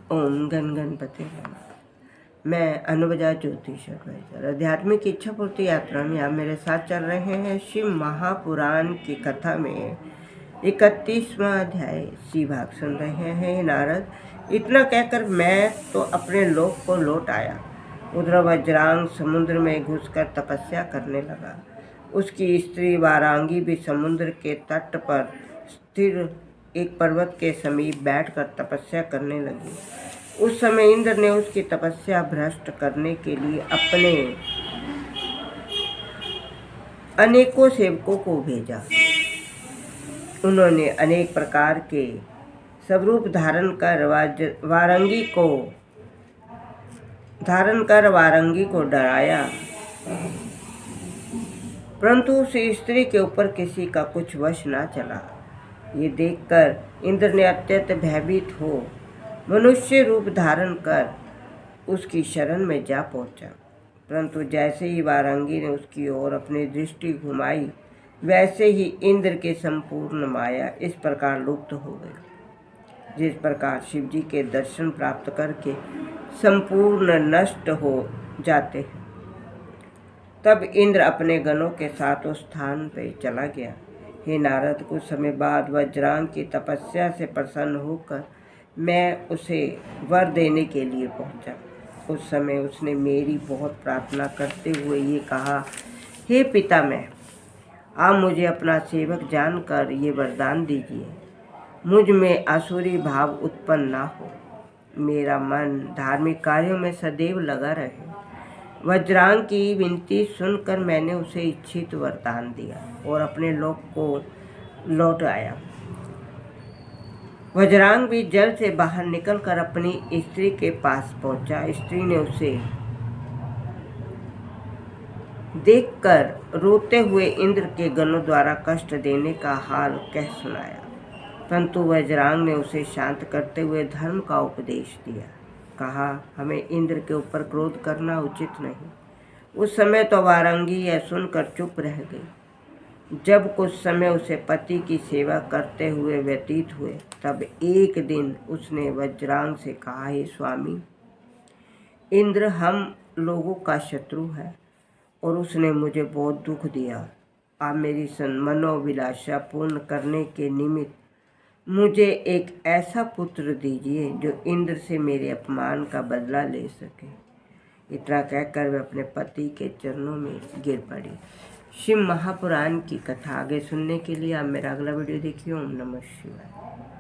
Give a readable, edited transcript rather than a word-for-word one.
ओम गण गणपति नमः। मैं अनुवजा ज्योतिष एडवाइजर आध्यात्मिक इच्छा पूर्ति यात्रा में आप मेरे साथ चल रहे हैं। शिव महापुराण की कथा में 31वां अध्याय सी भाग सुन रहे हैं। नारद, इतना कहकर मैं तो अपने लोक को लौट आया। उधर वज्रांग समुद्र में घुसकर तपस्या करने लगा। उसकी स्त्री वारांगी भी समुद्र के तट पर स्थिर एक पर्वत के समीप बैठकर तपस्या करने लगी। उस समय इंद्र ने उसकी तपस्या भ्रष्ट करने के लिए अपने अनेकों सेवकों को भेजा। उन्होंने अनेक प्रकार के स्वरूप धारण कर वारंगी को डराया, परंतु उस स्त्री के ऊपर किसी का कुछ वश न चला। ये देखकर इंद्र ने अत्यंत भयभीत हो मनुष्य रूप धारण कर उसकी शरण में जा पहुंचा। परंतु जैसे ही वारंगी ने उसकी ओर अपनी दृष्टि घुमाई, वैसे ही इंद्र के संपूर्ण माया इस प्रकार लुप्त हो गई, जिस प्रकार शिव जी के दर्शन प्राप्त करके संपूर्ण नष्ट हो जाते हैं। तब इंद्र अपने गणों के साथ उस स्थान पर चला गया। हे नारद, कुछ समय बाद वज्रांग की तपस्या से प्रसन्न होकर मैं उसे वर देने के लिए पहुंचा। उस समय उसने मेरी बहुत प्रार्थना करते हुए ये कहा, हे पितामह, आप मुझे अपना सेवक जानकर ये वरदान दीजिए, मुझ में आसुरी भाव उत्पन्न ना हो, मेरा मन धार्मिक कार्यों में सदैव लगा रहे। वज्रांग की विनती सुनकर मैंने उसे इच्छित वरदान दिया और अपने लोक को लौट आया। वज्रांग भी जल से बाहर निकलकर अपनी स्त्री के पास पहुंचा। स्त्री ने उसे देखकर रोते हुए इंद्र के गणों द्वारा कष्ट देने का हाल कह सुनाया, परंतु वज्रांग ने उसे शांत करते हुए धर्म का उपदेश दिया। कहा, हमें इंद्र के ऊपर क्रोध करना उचित नहीं। उस समय तो वारंगी यह सुनकर चुप रह गई। जब कुछ समय उसे पति की सेवा करते हुए व्यतीत हुए, तब एक दिन उसने वज्रांग से कहा, हे स्वामी, इंद्र हम लोगों का शत्रु है और उसने मुझे बहुत दुख दिया। आप मेरी मनोभिलाषा पूर्ण करने के निमित्त मुझे एक ऐसा पुत्र दीजिए जो इंद्र से मेरे अपमान का बदला ले सके। इतना कहकर वह अपने पति के चरणों में गिर पड़ी। शिव महापुराण की कथा आगे सुनने के लिए आप मेरा अगला वीडियो देखिए। ओम नमः शिवाय।